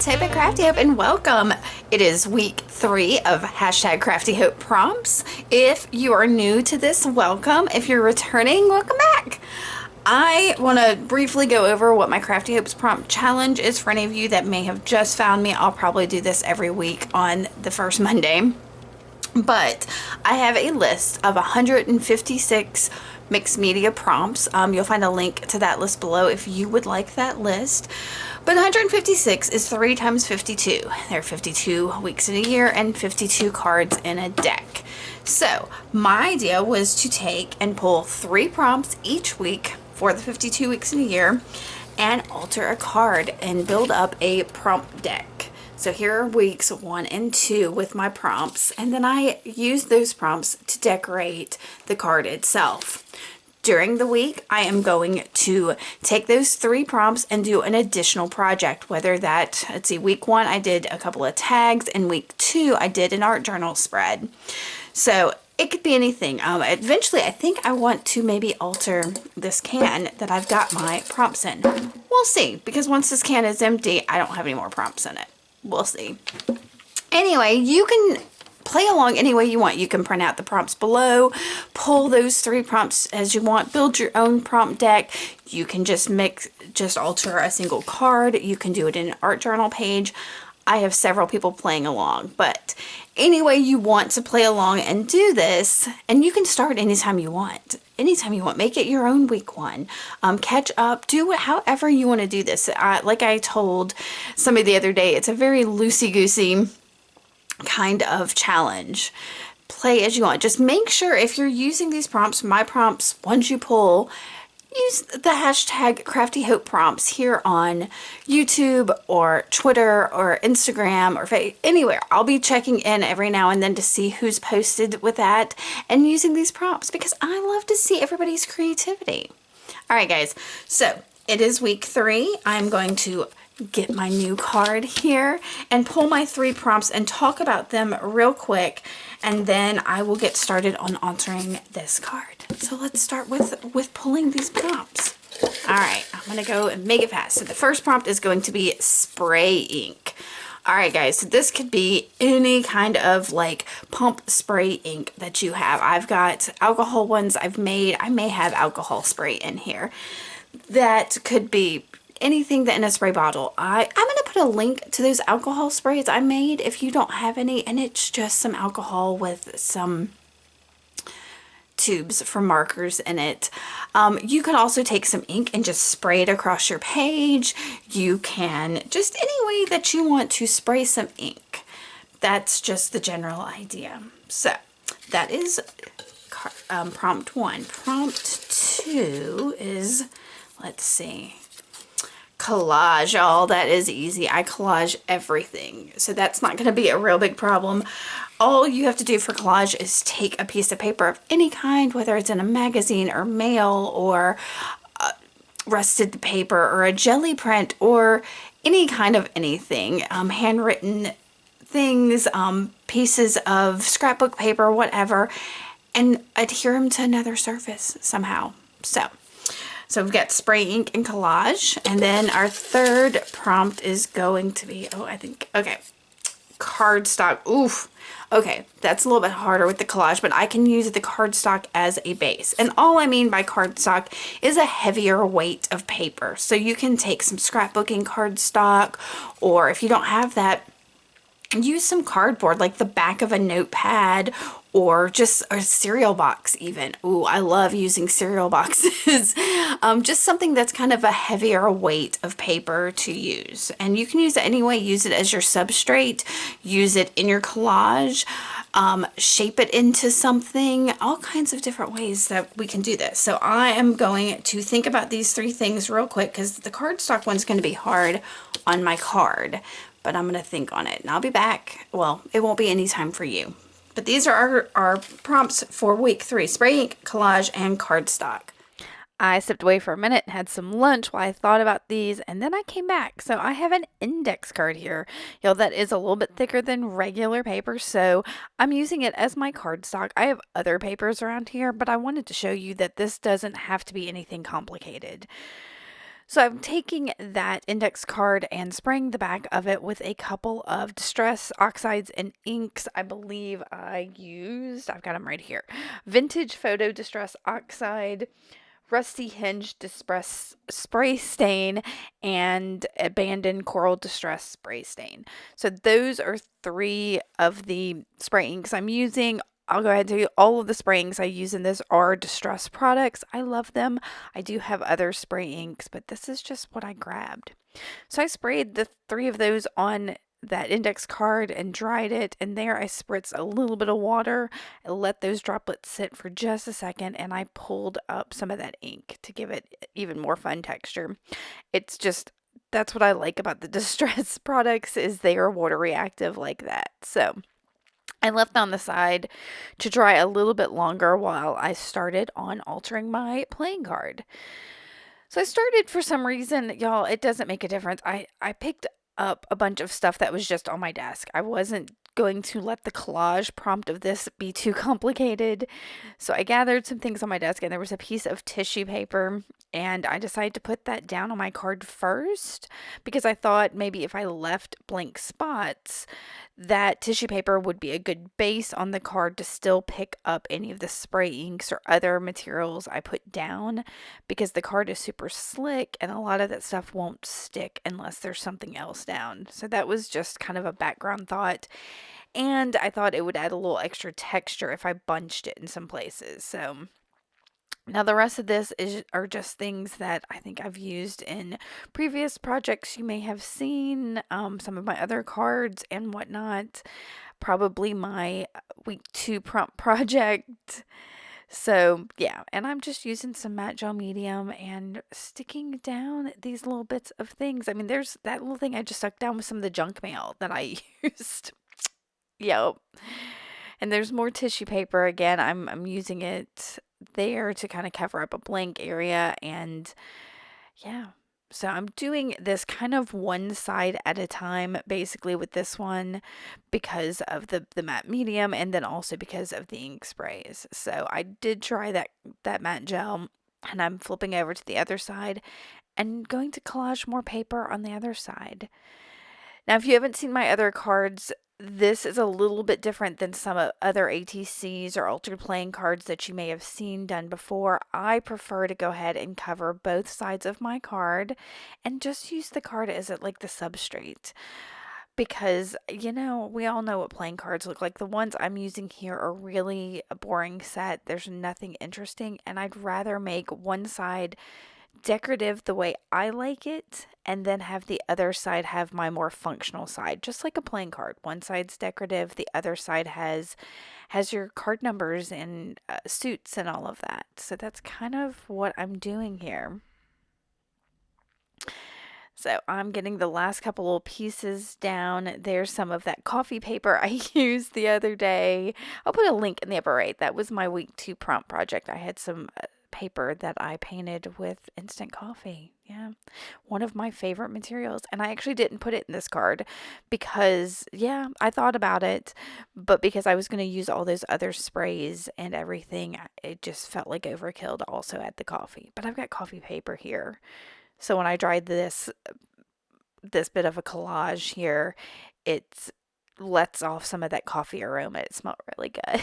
Type of Crafty Hope and welcome. It is week 3 of hashtag Crafty Hope prompts. If you are new to this, welcome. If you're returning, welcome back. I want to briefly go over what my Crafty Hopes prompt challenge is for any of you that may have just found me. I'll probably do this every week on the first Monday. But I have a list of 156 mixed media prompts. You'll find a link to that list below if you would like that list. But 156 is 3 times 52. There are 52 weeks in a year and 52 cards in a deck. So my idea was to take and pull 3 prompts each week for the 52 weeks in a year and alter a card and build up a prompt deck. So here are weeks 1 and 2 with my prompts, and then I use those prompts to decorate the card itself. During the week, I am going to take those 3 prompts and do an additional project, whether that, let's see, week 1 I did a couple of tags, and week 2 I did an art journal spread. So it could be anything. Eventually, I think I want to maybe alter this can that I've got my prompts in. We'll see, because once this can is empty, I don't have any more prompts in it. We'll see. Anyway, you can play along any way you want. You can print out the prompts below, pull those 3 prompts as you want, build your own prompt deck. You can just alter a single card. You can do it in an art journal page. I have several people playing along, but any way you want to play along and do this, and you can start anytime you want. Anytime you want, make it your own week 1. Catch up, do it however you want to do this. Like I told somebody the other day, it's a very loosey-goosey kind of challenge. Play as you want. Just make sure if you're using these prompts, my prompts, ones you pull, use the hashtag Crafty Hope prompts here on YouTube or Twitter or Instagram or anywhere. I'll be checking in every now and then to see who's posted with that and using these prompts because I love to see everybody's creativity. All right, guys. So it is week 3. I'm going to get my new card here and pull my 3 prompts and talk about them real quick, and then I will get started on altering this card. So let's start with pulling these prompts. All right, I'm gonna go and make it fast. So the first prompt is going to be spray ink. All right, guys, so this could be any kind of like pump spray ink that you have. I've got alcohol ones I've made. I may have alcohol spray in here. That could be anything that in a spray bottle. I'm going to put a link to those alcohol sprays I made if you don't have any, and it's just some alcohol with some tubes for markers in it. You can also take some ink and just spray it across your page. You can just any way that you want to spray some ink. That's just the general idea. So that is prompt 1. Prompt 2 is, let's see, collage. Oh, that is easy. I collage everything, so that's not going to be a real big problem. All you have to do for collage is take a piece of paper of any kind, whether it's in a magazine or mail or rusted paper or a jelly print or any kind of anything, handwritten things, pieces of scrapbook paper, whatever, and adhere them to another surface somehow. So we've got spray ink and collage. And then our third prompt is going to be, cardstock. Oof. Okay, that's a little bit harder with the collage, but I can use the cardstock as a base. And all I mean by cardstock is a heavier weight of paper. So you can take some scrapbooking cardstock, or if you don't have that, use some cardboard like the back of a notepad or just a cereal box even. Ooh, I love using cereal boxes. Just something that's kind of a heavier weight of paper to use. And you can use it anyway. Use it as your substrate. Use it in your collage. Shape it into something. All kinds of different ways that we can do this. So I am going to think about these 3 things real quick because the cardstock one's going to be hard on my card. But I'm going to think on it. And I'll be back. Well, it won't be any time for you. But these are our prompts for week 3. Spray ink, collage, and cardstock. I stepped away for a minute and had some lunch while I thought about these, and then I came back. So I have an index card here. That is a little bit thicker than regular paper, so I'm using it as my cardstock. I have other papers around here, but I wanted to show you that this doesn't have to be anything complicated. So I'm taking that index card and spraying the back of it with a couple of Distress Oxides and inks. I believe I've got them right here. Vintage Photo Distress Oxide, Rusty Hinge Distress Spray Stain, and Abandoned Coral Distress Spray Stain. So those are three of the spray inks I'm using. I'll go ahead and tell you all of the spray inks I use in this are Distress products. I love them. I do have other spray inks, but this is just what I grabbed. So I sprayed the three of those on that index card and dried it, and there I spritzed a little bit of water. I let those droplets sit for just a second, and I pulled up some of that ink to give it even more fun texture. It's just, that's what I like about the Distress products, is they are water reactive like that. So I left on the side to dry a little bit longer while I started on altering my playing card. So I started, for some reason, y'all, it doesn't make a difference. I picked up a bunch of stuff that was just on my desk. I wasn't going to let the collage prompt of this be too complicated. So I gathered some things on my desk, and there was a piece of tissue paper, and I decided to put that down on my card first because I thought maybe if I left blank spots, that tissue paper would be a good base on the card to still pick up any of the spray inks or other materials I put down, because the card is super slick and a lot of that stuff won't stick unless there's something else down. So that was just kind of a background thought. And I thought it would add a little extra texture if I bunched it in some places. So now the rest of this are just things that I think I've used in previous projects you may have seen, some of my other cards and whatnot. Probably my week 2 prompt project. So yeah, and I'm just using some matte gel medium and sticking down these little bits of things. I mean, there's that little thing I just stuck down with some of the junk mail that I used. Yep. And there's more tissue paper. Again, I'm using it there to kind of cover up a blank area, and yeah. So I'm doing this kind of one side at a time, basically, with this one because of the matte medium, and then also because of the ink sprays. So I did try that matte gel, and I'm flipping over to the other side and going to collage more paper on the other side. Now, if you haven't seen my other cards, this is a little bit different than some other ATCs or altered playing cards that you may have seen done before. I prefer to go ahead and cover both sides of my card and just use the card as like the substrate. Because, we all know what playing cards look like. The ones I'm using here are really a boring set. There's nothing interesting, and I'd rather make one side decorative the way I like it, and then have the other side have my more functional side, just like a playing card. One side's decorative, the other side has your card numbers and suits and all of that. So that's kind of what I'm doing here. So I'm getting the last couple little pieces down. There's some of that coffee paper I used the other day. I'll put a link in the upper right. That was my week 2 prompt project. I had some paper that I painted with instant coffee. Yeah, one of my favorite materials. And I actually didn't put it in this card because, yeah, I thought about it, but because I was going to use all those other sprays and everything, it just felt like overkill to also add the coffee. But I've got coffee paper here. So when I dried this bit of a collage here, it lets off some of that coffee aroma. It smelled really good.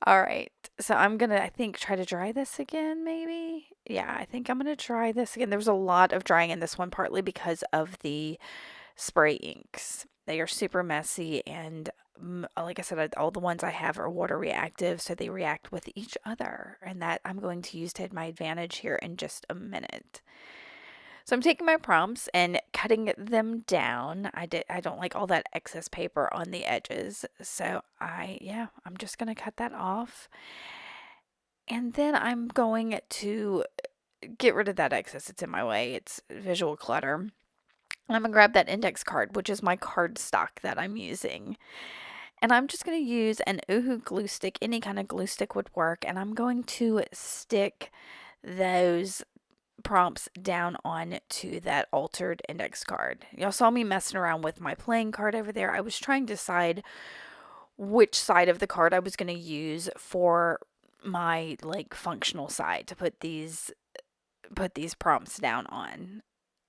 All right. So I'm going to, I think, try to dry this again, maybe. Yeah, I think I'm going to try this again. There was a lot of drying in this one, partly because of the spray inks. They are super messy, and like I said, all the ones I have are water reactive, so they react with each other, and that I'm going to use to my advantage here in just a minute. So I'm taking my prompts and cutting them down. I don't like all that excess paper on the edges. So I'm just going to cut that off. And then I'm going to get rid of that excess. It's in my way. It's visual clutter. And I'm going to grab that index card, which is my cardstock that I'm using. And I'm just going to use an Oohoo glue stick. Any kind of glue stick would work. And I'm going to stick those prompts down on to that altered index card. Y'all saw me messing around with my playing card over there. I was trying to decide which side of the card I was going to use for my functional side to put these put these prompts down on.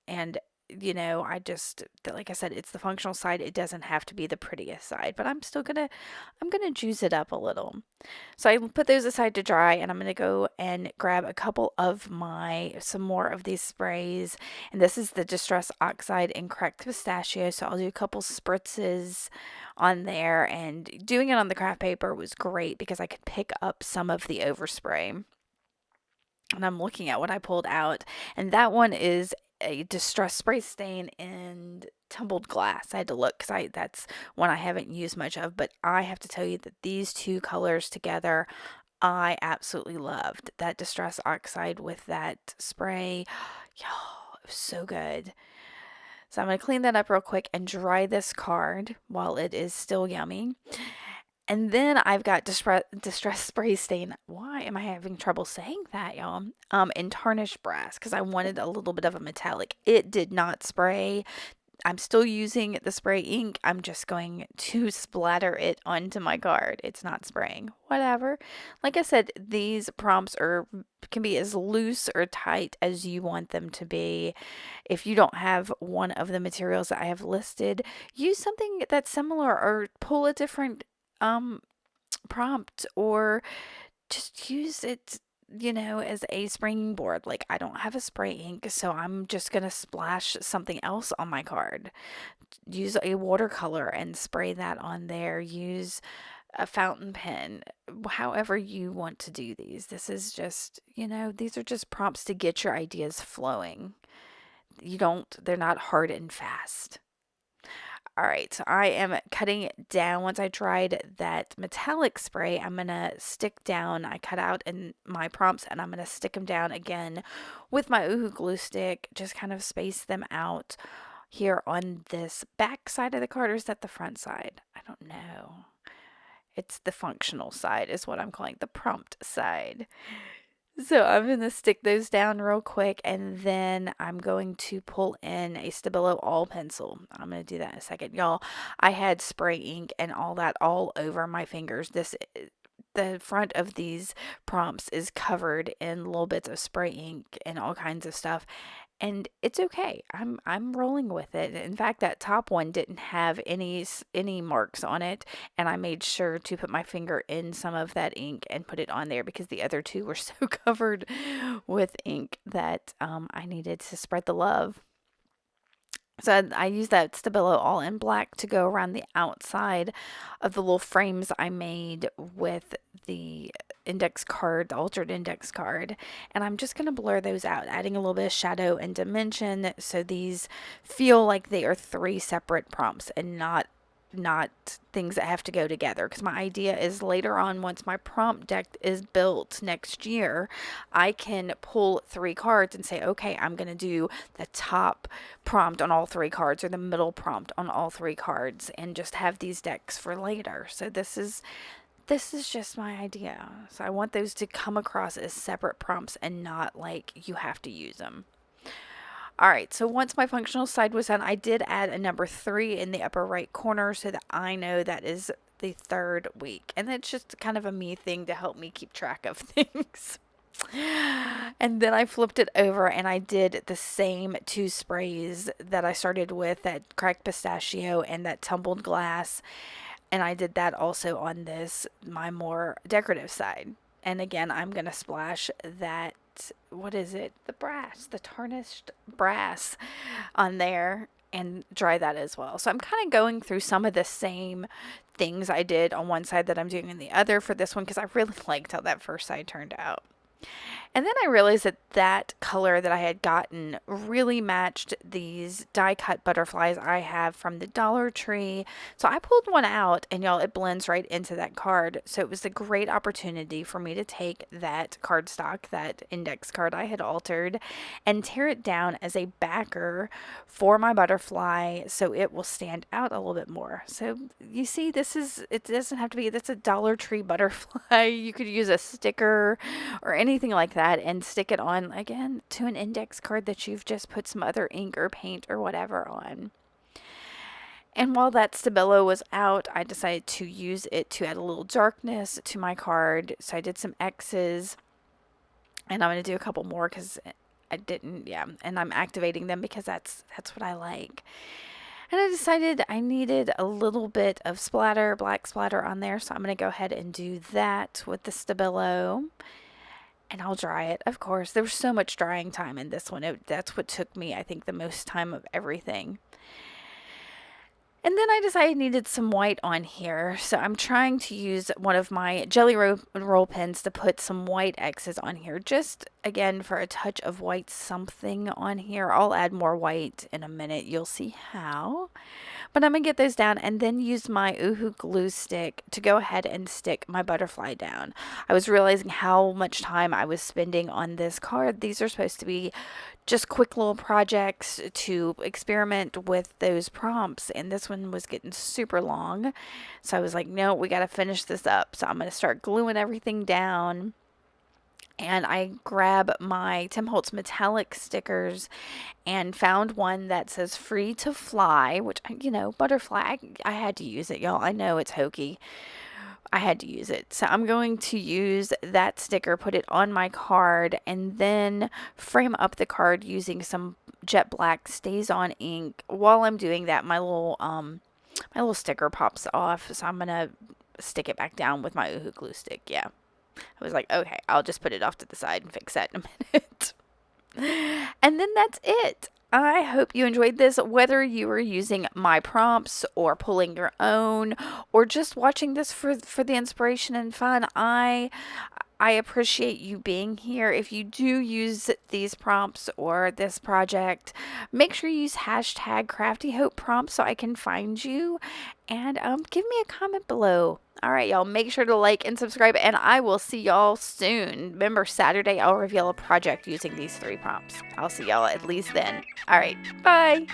And I just, like I said, it's the functional side. It doesn't have to be the prettiest side, but I'm gonna juice it up a little. So I put those aside to dry, and I'm gonna go and grab a couple of some more of these sprays. And this is the Distress Oxide and Cracked Pistachio. So I'll do a couple spritzes on there, and doing it on the craft paper was great because I could pick up some of the overspray. And I'm looking at what I pulled out, and that one is a distress spray stain in tumbled glass. I had to look because that's one I haven't used much of, but I have to tell you that these two colors together, I absolutely loved that distress oxide with that spray. Y'all, it was so good. So I'm going to clean that up real quick and dry this card while it is still yummy. And then I've got distress spray stain. Why am I having trouble saying that, y'all? In tarnished brass because I wanted a little bit of a metallic. It did not spray. I'm still using the spray ink. I'm just going to splatter it onto my card. It's not spraying. Whatever. Like I said, these prompts can be as loose or tight as you want them to be. If you don't have one of the materials that I have listed, use something that's similar or pull a different prompt, or just use it as a springboard. Like, I don't have a spray ink, so I'm just gonna splash something else on my card. Use a watercolor and spray that on there. Use a fountain pen, however you want to do these. This is just, these are just prompts to get your ideas flowing. They're not hard and fast. All right, so I am cutting it down. Once I dried that metallic spray, I'm going to stick down. I cut out in my prompts, and I'm going to stick them down again with my Oohoo glue stick. Just kind of space them out here on this back side of the card, or is that the front side? I don't know. It's the functional side is what I'm calling the prompt side. So I'm going to stick those down real quick, and then I'm going to pull in a Stabilo all pencil. I'm going to do that in a second. Y'all, I had spray ink and all that all over my fingers. The front of these prompts is covered in little bits of spray ink and all kinds of stuff. And it's okay. I'm rolling with it. In fact, that top one didn't have any marks on it, and I made sure to put my finger in some of that ink and put it on there because the other two were so covered with ink that I needed to spread the love. So I used that Stabilo all in black to go around the outside of the little frames I made with the index card, the altered index card. And I'm just going to blur those out, adding a little bit of shadow and dimension so these feel like they are three separate prompts and not things that have to go together, because my idea is later on, once my prompt deck is built next year, I can pull three cards and say, okay, I'm going to do the top prompt on all three cards or the middle prompt on all three cards and just have these decks for later. So this is just my idea. So I want those to come across as separate prompts and not like you have to use them. All right, so once my functional side was done, I did add a number 3 in the upper right corner so that I know that is the third week. And that's just kind of a me thing to help me keep track of things. And then I flipped it over and I did the same two sprays that I started with, that cracked pistachio and that tumbled glass. And I did that also on my more decorative side. And again, I'm going to splash that, what is it? The tarnished brass on there and dry that as well. So I'm kind of going through some of the same things I did on one side that I'm doing on the other for this one because I really liked how that first side turned out. And then I realized that color that I had gotten really matched these die cut butterflies I have from the Dollar Tree. So I pulled one out, and y'all, it blends right into that card. So it was a great opportunity for me to take that cardstock, that index card I had altered, and tear it down as a backer for my butterfly so it will stand out a little bit more. So you see, it doesn't have to be, that's a Dollar Tree butterfly. You could use a sticker or anything like that and stick it on again to an index card that you've just put some other ink or paint or whatever on. And while that Stabilo was out, I decided to use it to add a little darkness to my card. So I did some X's, and I'm going to do a couple more because I didn't, yeah, and I'm activating them because that's what I like. And I decided I needed a little bit of splatter, black splatter on there, so I'm going to go ahead and do that with the Stabilo. And I'll dry it, of course. There was so much drying time in this one. That's what took me, I think, the most time of everything. And then I decided I needed some white on here, so I'm trying to use one of my Jelly Roll pens to put some white X's on here, just again for a touch of white something on here. I'll add more white in a minute, you'll see how. But I'm going to get those down and then use my Oohoo glue stick to go ahead and stick my butterfly down. I was realizing how much time I was spending on this card. These are supposed to be just quick little projects to experiment with those prompts, and this one was getting super long. So I was like, no, we got to finish this up. So I'm going to start gluing everything down. And I grab my Tim Holtz metallic stickers and found one that says free to fly, which, butterfly, I had to use it, y'all. I know it's hokey. I had to use it. So I'm going to use that sticker, put it on my card, and then frame up the card using some jet black stays on ink. While I'm doing that, my little sticker pops off, so I'm going to stick it back down with my Oohoo glue stick. Yeah. I was like, okay, I'll just put it off to the side and fix that in a minute. And then that's it. I hope you enjoyed this, whether you were using my prompts or pulling your own or just watching this for the inspiration and fun. I appreciate you being here. If you do use these prompts or this project, make sure you use hashtag CraftyHopePrompts so I can find you, and give me a comment below. All right, y'all, make sure to like and subscribe, and I will see y'all soon. Remember, Saturday, I'll reveal a project using these 3 prompts. I'll see y'all at least then. All right, bye.